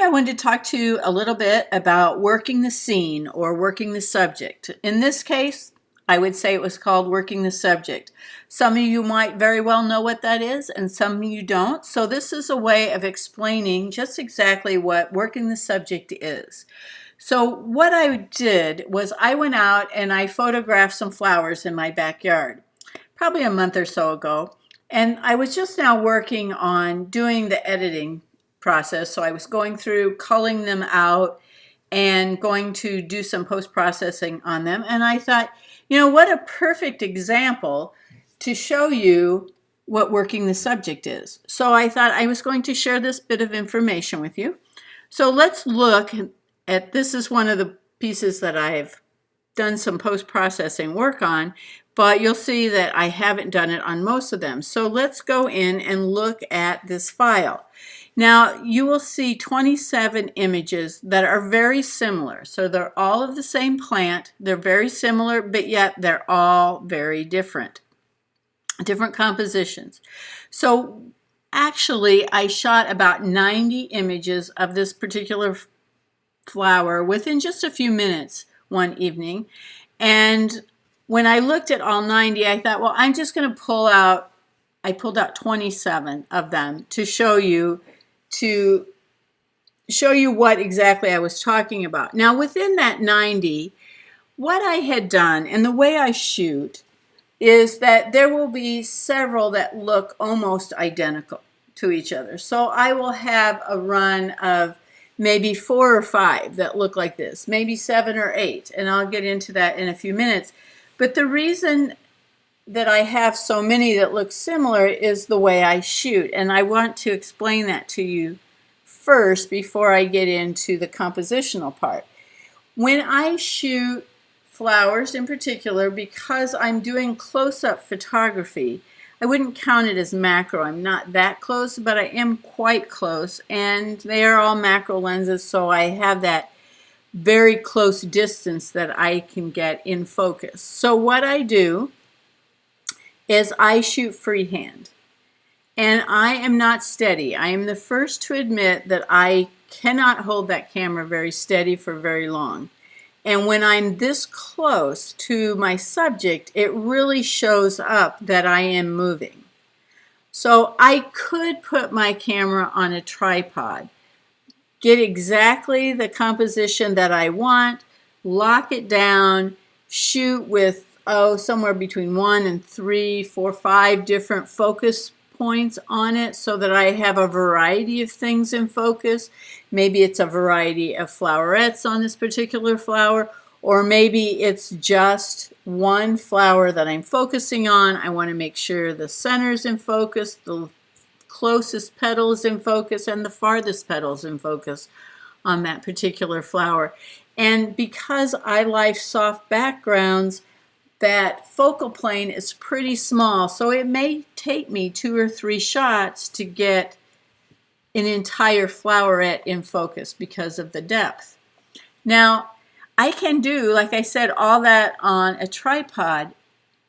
I wanted to talk to you a little bit about working the scene or working the subject. In this case, I would say it was called working the subject. Some of you might very well know what that is, and some of you don't. So this is a way of explaining just exactly what working the subject is. So what I did was I went out and I photographed some flowers in my backyard, probably a month or so ago. And I was just now working on doing the editing process. So I was going through, culling them out and going to do some post-processing on them. And I thought, what a perfect example to show you what working the subject is. So I thought I was going to share this bit of information with you. So let's look at, this is one of the pieces that I've done some post-processing work on, but you'll see that I haven't done it on most of them. So let's go in and look at this file. Now you will see 27 images that are very similar. So they're all of the same plant. They're very similar, but yet they're all very different. Different compositions. So actually I shot about 90 images of this particular flower within just a few minutes one evening. And when I looked at all 90, I thought, well, I'm just going to pull out, I pulled out 27 of them to show you what exactly I was talking about. Now within that 90, what I had done and the way I shoot is that there will be several that look almost identical to each other. So I will have a run of maybe 4 or 5 that look like this, maybe 7 or 8, and I'll get into that in a few minutes. But the reason that I have so many that look similar is the way I shoot, and I want to explain that to you first before I get into the compositional part. When I shoot flowers in particular, because I'm doing close-up photography, I wouldn't count it as macro. I'm not that close, but I am quite close, and they are all macro lenses, so I have that very close distance that I can get in focus. So what I do is I shoot freehand, and I am not steady. I am the first to admit that I cannot hold that camera very steady for very long. And when I'm this close to my subject, it really shows up that I am moving. So I could put my camera on a tripod, get exactly the composition that I want, lock it down, shoot with, somewhere between 1 and 3, 4, 5 different focus points on it so that I have a variety of things in focus. Maybe it's a variety of flowerets on this particular flower, or maybe it's just one flower that I'm focusing on. I want to make sure the center's in focus, the closest petal is in focus, and the farthest petal is in focus on that particular flower. And because I like soft backgrounds, that focal plane is pretty small, so it may take me 2 or 3 shots to get an entire floweret in focus because of the depth. Now, I can do, like I said, all that on a tripod,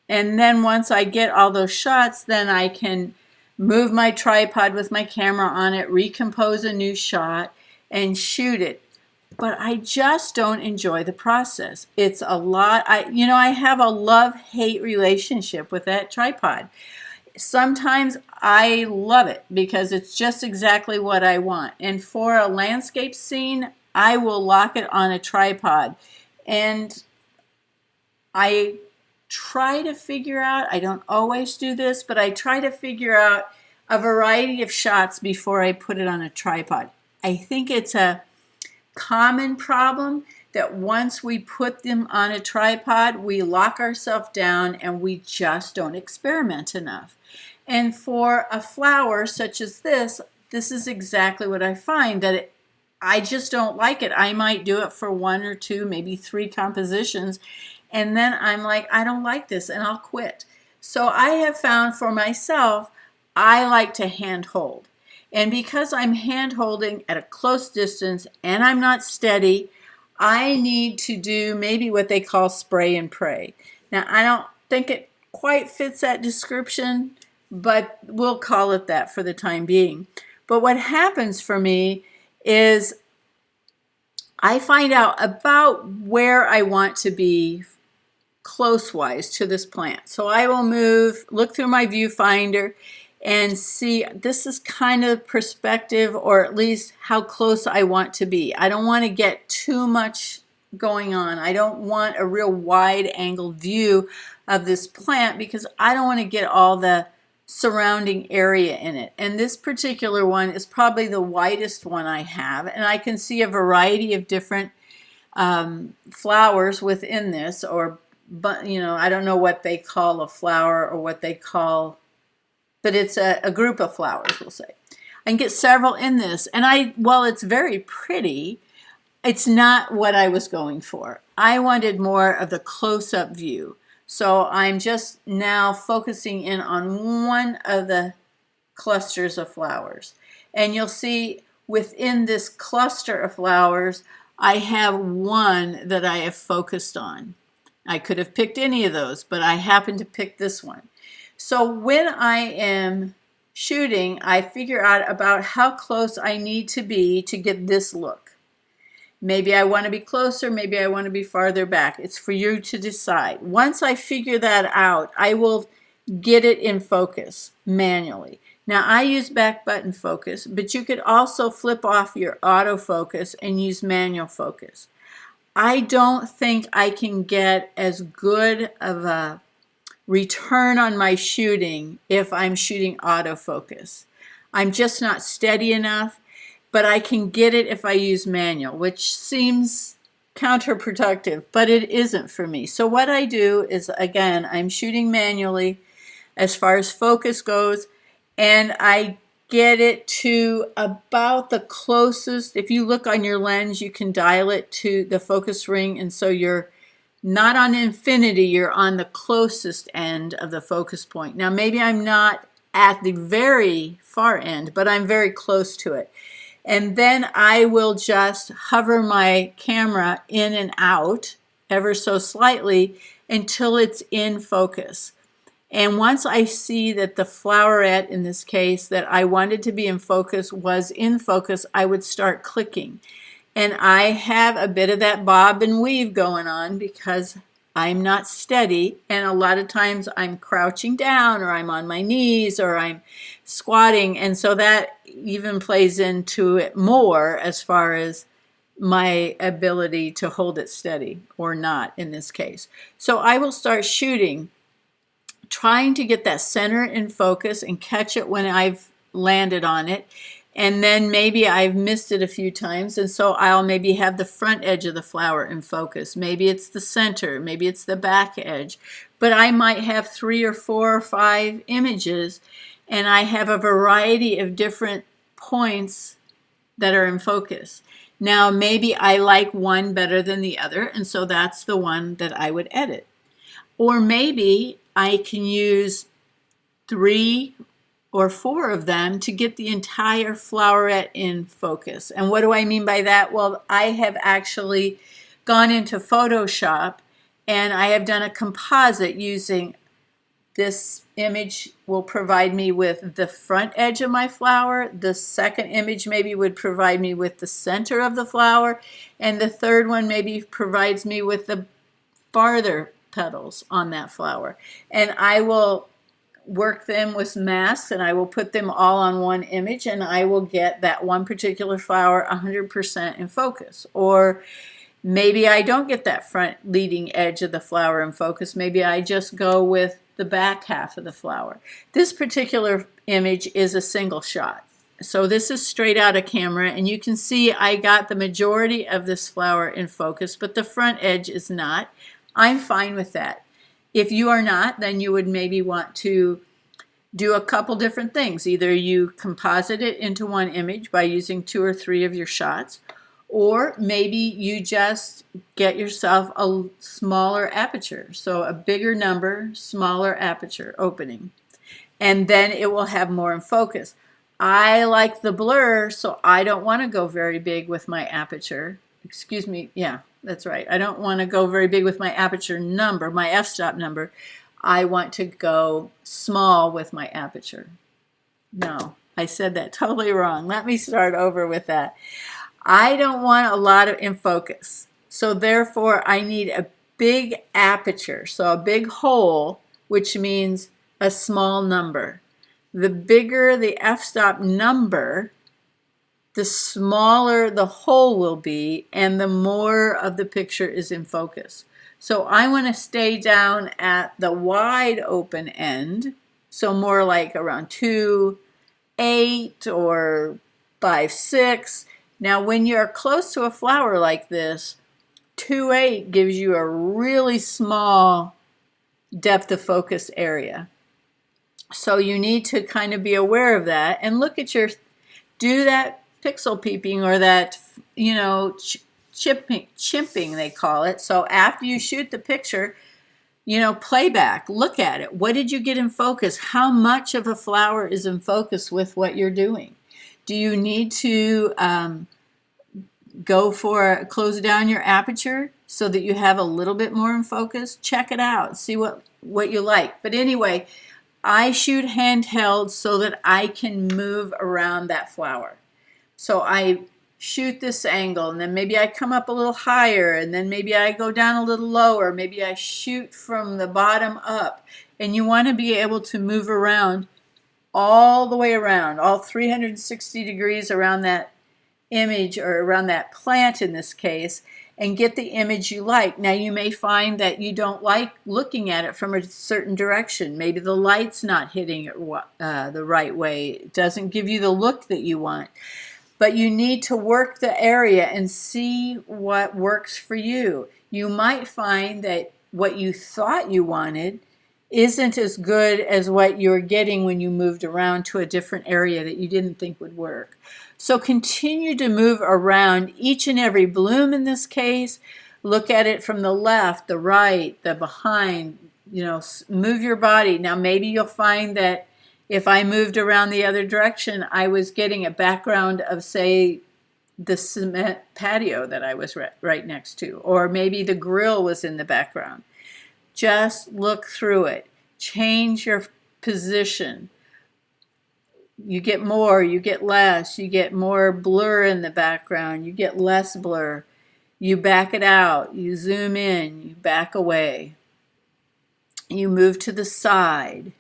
and then once I get all those shots, then I can move my tripod with my camera on it, recompose a new shot, and shoot it. But I just don't enjoy the process. It's a lot. I have a love-hate relationship with that tripod. Sometimes I love it because it's just exactly what I want. And for a landscape scene, I will lock it on a tripod. And I try to figure out, I don't always do this, but I try to figure out a variety of shots before I put it on a tripod. I think it's a common problem that once we put them on a tripod, we lock ourselves down and we just don't experiment enough. And for a flower such as this is exactly what I find, that I just don't like it. I might do it for 1 or 2, maybe 3 compositions, and then I'm like, I don't like this, and I'll quit. So I have found for myself, I like to hand hold. And because I'm hand holding at a close distance and I'm not steady, I need to do maybe what they call spray and pray. Now, I don't think it quite fits that description, but we'll call it that for the time being. But what happens for me is I find out about where I want to be close-wise to this plant. So I will look through my viewfinder and see, this is kind of perspective, or at least how close I want to be. I don't want to get too much going on. I don't want a real wide angle view of this plant because I don't want to get all the surrounding area in it. And this particular one is probably the widest one I have, and I can see a variety of different flowers within this, or I don't know what they call a flower or what they call, but it's a group of flowers, we'll say. I can get several in this, and while it's very pretty, it's not what I was going for. I wanted more of the close-up view. So I'm just now focusing in on one of the clusters of flowers. And you'll see within this cluster of flowers, I have one that I have focused on. I could have picked any of those, but I happened to pick this one. So when I am shooting, I figure out about how close I need to be to get this look. Maybe I want to be closer, maybe I want to be farther back. It's for you to decide. Once I figure that out, I will get it in focus manually. Now I use back button focus, but you could also flip off your autofocus and use manual focus. I don't think I can get as good of a return on my shooting if I'm shooting autofocus. I'm just not steady enough, but I can get it if I use manual, which seems counterproductive, but it isn't for me. So what I do is, again, I'm shooting manually as far as focus goes, and I get it to about the closest. If you look on your lens, you can dial it to the focus ring, and so you're not on infinity, you're on the closest end of the focus point. Now maybe I'm not at the very far end, but I'm very close to it. And then I will just hover my camera in and out ever so slightly until it's in focus. And once I see that the flowerette, in this case, that I wanted to be in focus was in focus, I would start clicking. And I have a bit of that bob and weave going on because I'm not steady, and a lot of times I'm crouching down, or I'm on my knees, or I'm squatting, and so that even plays into it more as far as my ability to hold it steady, or not in this case. So I will start shooting, trying to get that center in focus and catch it when I've landed on it. And then maybe I've missed it a few times, and so I'll maybe have the front edge of the flower in focus. Maybe it's the center, maybe it's the back edge. But I might have 3 or 4 or 5 images, and I have a variety of different points that are in focus. Now maybe I like one better than the other, and so that's the one that I would edit. Or maybe I can use 3 or 4 of them to get the entire flowerette in focus. And what do I mean by that? Well, I have actually gone into Photoshop and I have done a composite using this image will provide me with the front edge of my flower. The second image maybe would provide me with the center of the flower. And the third one maybe provides me with the farther petals on that flower. And I will work them with masks, and I will put them all on one image, and I will get that one particular flower 100% in focus. Or maybe I don't get that front leading edge of the flower in focus. Maybe I just go with the back half of the flower. This particular image is a single shot. So this is straight out of camera, and you can see I got the majority of this flower in focus, but the front edge is not. I'm fine with that. If you are not, then you would maybe want to do a couple different things. Either you composite it into one image by using 2 or 3 of your shots, or maybe you just get yourself a smaller aperture. So a bigger number, smaller aperture opening. And then it will have more in focus. I like the blur, so I don't want to go very big with my aperture. Excuse me, yeah, that's right. I don't want to go very big with my aperture number, my f-stop number. I want to go small with my aperture. No, I said that totally wrong. Let me start over with that. I don't want a lot of in focus. So therefore I need a big aperture, so a big hole, which means a small number. The bigger the f-stop number, the smaller the hole will be and the more of the picture is in focus. So I want to stay down at the wide open end, so more like around 2.8 or 5.6. Now when you're close to a flower like this, 2.8 gives you a really small depth of focus area. So you need to kind of be aware of that and look at do that pixel peeping, or that, chimping they call it. So after you shoot the picture, playback, look at it. What did you get in focus? How much of a flower is in focus with what you're doing? Do you need to close down your aperture so that you have a little bit more in focus? Check it out, see what you like. But anyway, I shoot handheld so that I can move around that flower. So I shoot this angle, and then maybe I come up a little higher, and then maybe I go down a little lower, maybe I shoot from the bottom up. And you want to be able to move around all the way around, all 360 degrees around that image, or around that plant in this case, and get the image you like. Now you may find that you don't like looking at it from a certain direction. Maybe the light's not hitting it the right way. It doesn't give you the look that you want. But you need to work the area and see what works for you. You might find that what you thought you wanted isn't as good as what you're getting when you moved around to a different area that you didn't think would work. So continue to move around each and every bloom in this case. Look at it from the left, the right, the behind, move your body. Now maybe you'll find that if I moved around the other direction, I was getting a background of, say, the cement patio that I was right next to, or maybe the grill was in the background. Just look through it. Change your position. You get more, you get less, you get more blur in the background, you get less blur. You back it out, you zoom in, you back away. You move to the side.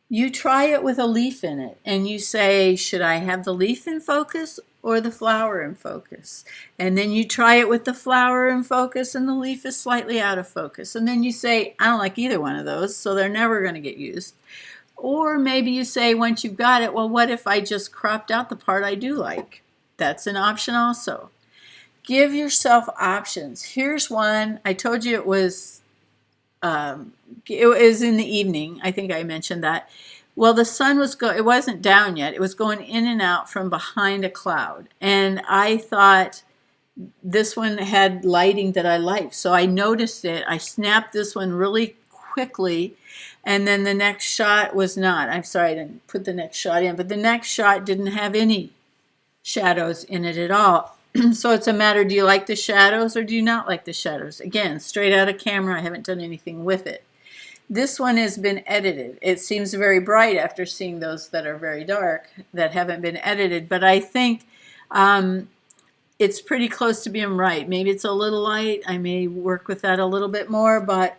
You try it with a leaf in it, and you say, should I have the leaf in focus or the flower in focus? And then you try it with the flower in focus and the leaf is slightly out of focus. And then you say, I don't like either one of those, so they're never going to get used. Or maybe you say, once you've got it, well, what if I just cropped out the part I do like? That's an option also. Give yourself options. Here's one. I told you it was in the evening. I think I mentioned that. Well, the sun was it wasn't down yet. It was going in and out from behind a cloud. And I thought this one had lighting that I liked. So I noticed it. I snapped this one really quickly. And then the next shot was not. I'm sorry, I didn't put the next shot in. But the next shot didn't have any shadows in it at all. So it's a matter, do you like the shadows or do you not like the shadows? Again, straight out of camera, I haven't done anything with it. This one has been edited. It seems very bright after seeing those that are very dark that haven't been edited, but I think it's pretty close to being right. Maybe it's a little light. I may work with that a little bit more, but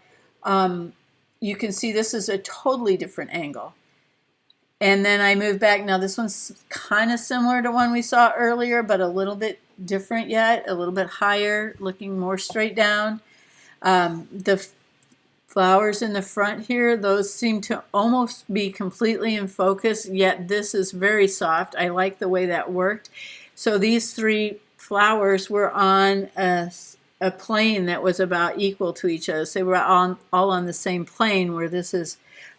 you can see this is a totally different angle. And then I move back. Now this one's kind of similar to one we saw earlier, but a little bit different yet, a little bit higher, looking more straight down. The flowers in the front here, those seem to almost be completely in focus, yet this is very soft. I like the way that worked. So these three flowers were on a plane that was about equal to each other. So they were all on the same plane, where this is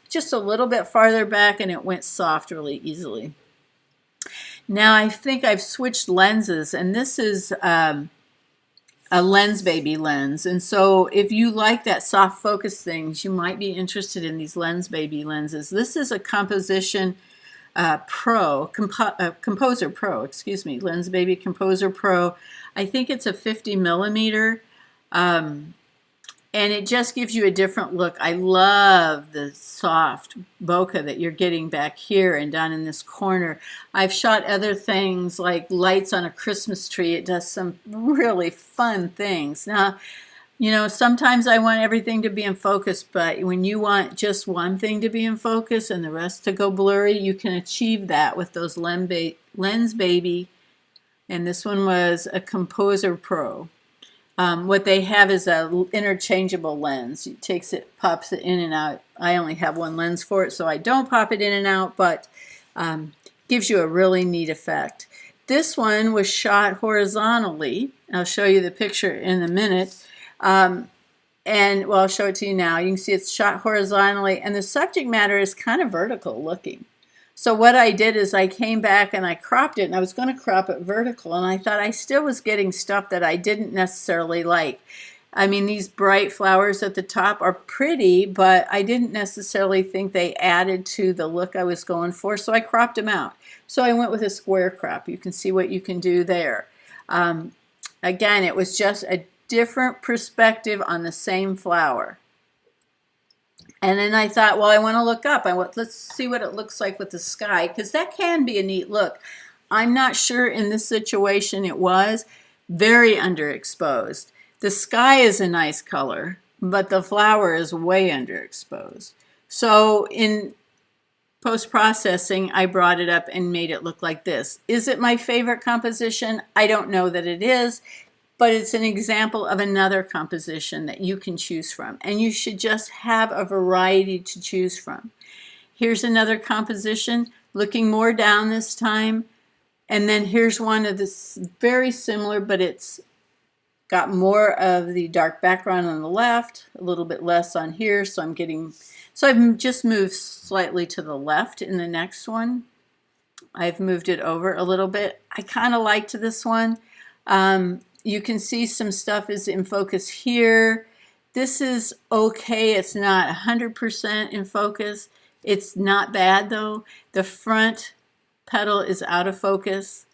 just a little bit farther back and it went soft really easily. Now I think I've switched lenses, and this is a Lens Baby lens. And so if you like that soft focus things, you might be interested in these Lens Baby lenses. This is a Composer Pro, Lens Baby Composer Pro. I think it's a 50 millimeter. and it just gives you a different look. I love the soft bokeh that you're getting back here and down in this corner. I've shot other things like lights on a Christmas tree. It does some really fun things. Now, you know, sometimes I want everything to be in focus, but when you want just one thing to be in focus and the rest to go blurry, you can achieve that with those Lens Baby, and this one was a Composer Pro. What they have is a interchangeable lens. It takes it, pops it in and out. I only have one lens for it, so I don't pop it in and out, but gives you a really neat effect. This one was shot horizontally. I'll show you the picture in a minute. And well, I'll show it to you now. You can see it's shot horizontally, and the subject matter is kind of vertical looking. So what I did is I came back and I cropped it, and I was going to crop it vertical, and I thought I still was getting stuff that I didn't necessarily like. I mean, these bright flowers at the top are pretty, but I didn't necessarily think they added to the look I was going for, so I cropped them out. So I went with a square crop. You can see what you can do there. Again, it was just a different perspective on the same flower. And then I thought, well, I want to look up. Let's see what it looks like with the sky, because that can be a neat look. I'm not sure in this situation it was very underexposed. The sky is a nice color, but the flower is way underexposed. So in post-processing, I brought it up and made it look like this. Is it my favorite composition? I don't know that it is, but it's an example of another composition that you can choose from. And you should just have a variety to choose from. Here's another composition, looking more down this time. And then here's one of this very similar, but it's got more of the dark background on the left, a little bit less on here. So I've just moved slightly to the left in the next one. I've moved it over a little bit. I kind of liked this one. You can see some stuff is in focus here. This is okay. It's not 100% in focus. It's not bad though. The front petal is out of focus.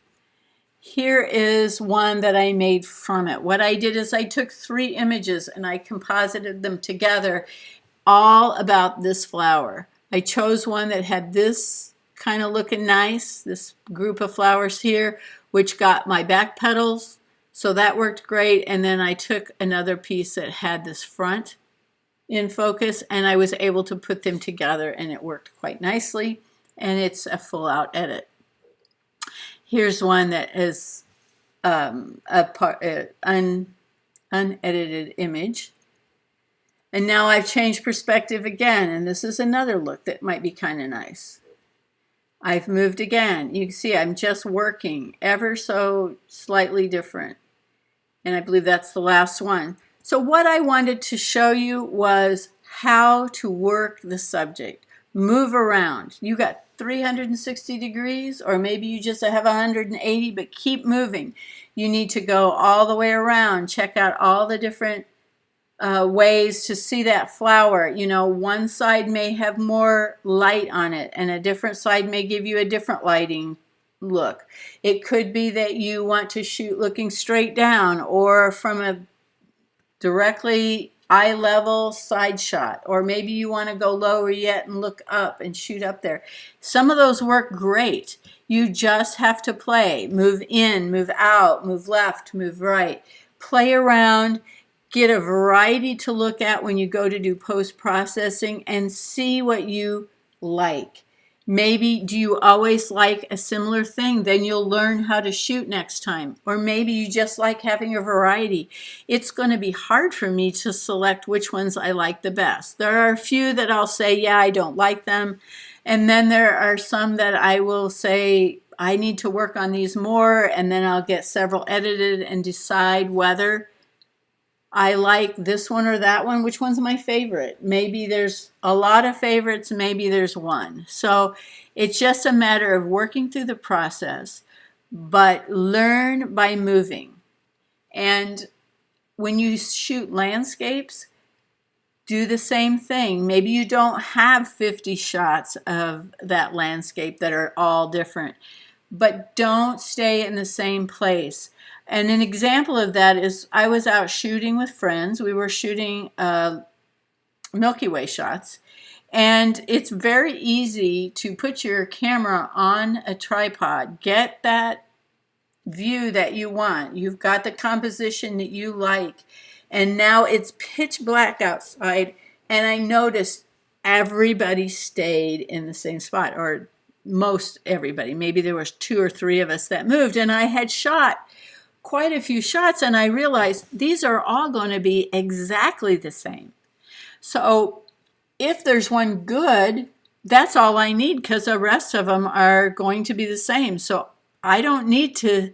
Here is one that I made from it. What I did is I took 3 images and I composited them together, all about this flower. I chose one that had this kind of looking nice, this group of flowers here, which got my back petals. So that worked great. And then I took another piece that had this front in focus, and I was able to put them together, and it worked quite nicely. And it's a full out edit. Here's one that is unedited image. And now I've changed perspective again, and this is another look that might be kind of nice. I've moved again. You can see I'm just working ever so slightly different. And I believe that's the last one. So what I wanted to show you was how to work the subject. Move around. You got 360 degrees, or maybe you just have 180, but keep moving. You need to go all the way around. Check out all the different ways to see that flower. You know, one side may have more light on it, and a different side may give you a different lighting look. It could be that you want to shoot looking straight down, or from a directly eye level side shot, or maybe you want to go lower yet and look up and shoot up there. Some of those work great. You just have to play. Move in, move out, move left, move right. Play around. Get a variety to look at when you go to do post-processing, and see what you like. Maybe do you always like a similar thing? Then you'll learn how to shoot next time. Or maybe you just like having a variety. It's going to be hard for me to select which ones I like the best. There are a few that I'll say, yeah, I don't like them. And then there are some that I will say, I need to work on these more. And then I'll get several edited and decide whether I like this one or that one. Which one's my favorite? Maybe there's a lot of favorites, maybe there's one. So it's just a matter of working through the process, but learn by moving. And when you shoot landscapes, do the same thing. Maybe you don't have 50 shots of that landscape that are all different, but don't stay in the same place. And an example of that is I was out shooting with friends. We were shooting Milky Way shots. And it's very easy to put your camera on a tripod, get that view that you want. You've got the composition that you like. And now it's pitch black outside. And I noticed everybody stayed in the same spot, or most everybody. Maybe there was 2 or 3 of us that moved. And I had shot quite a few shots, and I realized these are all going to be exactly the same. So if there's one good, that's all I need, because the rest of them are going to be the same. So I don't need to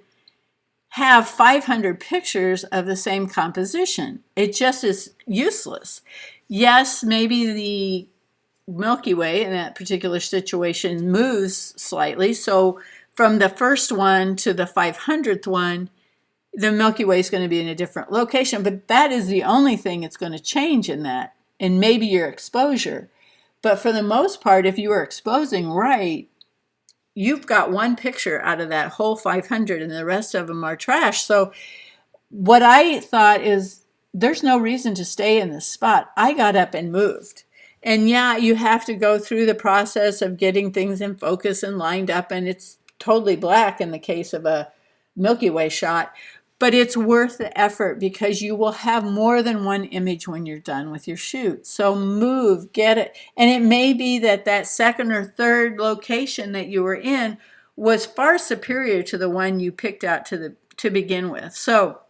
have 500 pictures of the same composition. It just is useless. Yes, maybe the Milky Way in that particular situation moves slightly. So from the first one to the 500th one, the Milky Way is going to be in a different location, but that is the only thing that's going to change in that, and maybe your exposure. But for the most part, if you are exposing right, you've got one picture out of that whole 500 and the rest of them are trash. So what I thought is, there's no reason to stay in this spot. I got up and moved. And yeah, you have to go through the process of getting things in focus and lined up, and it's totally black in the case of a Milky Way shot. But it's worth the effort, because you will have more than one image when you're done with your shoot. So move, get it. And it may be that that second or third location that you were in was far superior to the one you picked out to begin with. So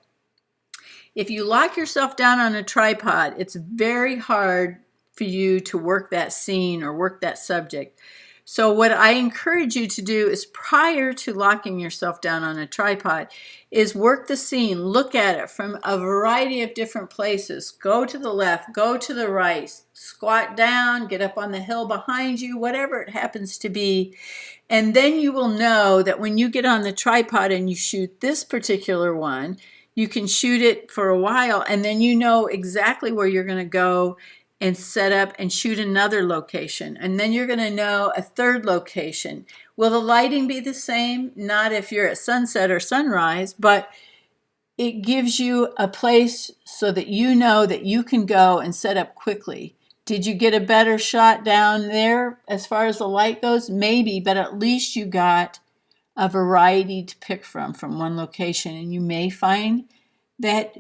if you lock yourself down on a tripod, it's very hard for you to work that scene or work that subject. So what I encourage you to do is, prior to locking yourself down on a tripod, is work the scene, look at it from a variety of different places. Go to the left, go to the right, squat down, get up on the hill behind you, whatever it happens to be. And then you will know that when you get on the tripod and you shoot this particular one, you can shoot it for a while, and then you know exactly where you're going to go and set up and shoot another location. And then you're going to know a third location. Will the lighting be the same? Not if you're at sunset or sunrise, but it gives you a place so that you know that you can go and set up quickly. Did you get a better shot down there as far as the light goes? Maybe, but at least you got a variety to pick from one location. And you may find that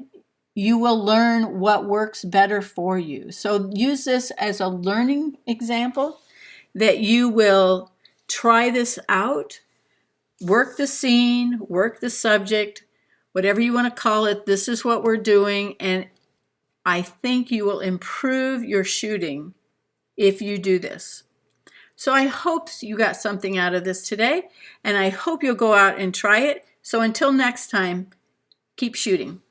you will learn what works better for you. So use this as a learning example, that you will try this out, work the scene, work the subject, whatever you want to call it. This is what we're doing, and I think you will improve your shooting if you do this. So I hope you got something out of this today, and I hope you'll go out and try it. So until next time, keep shooting.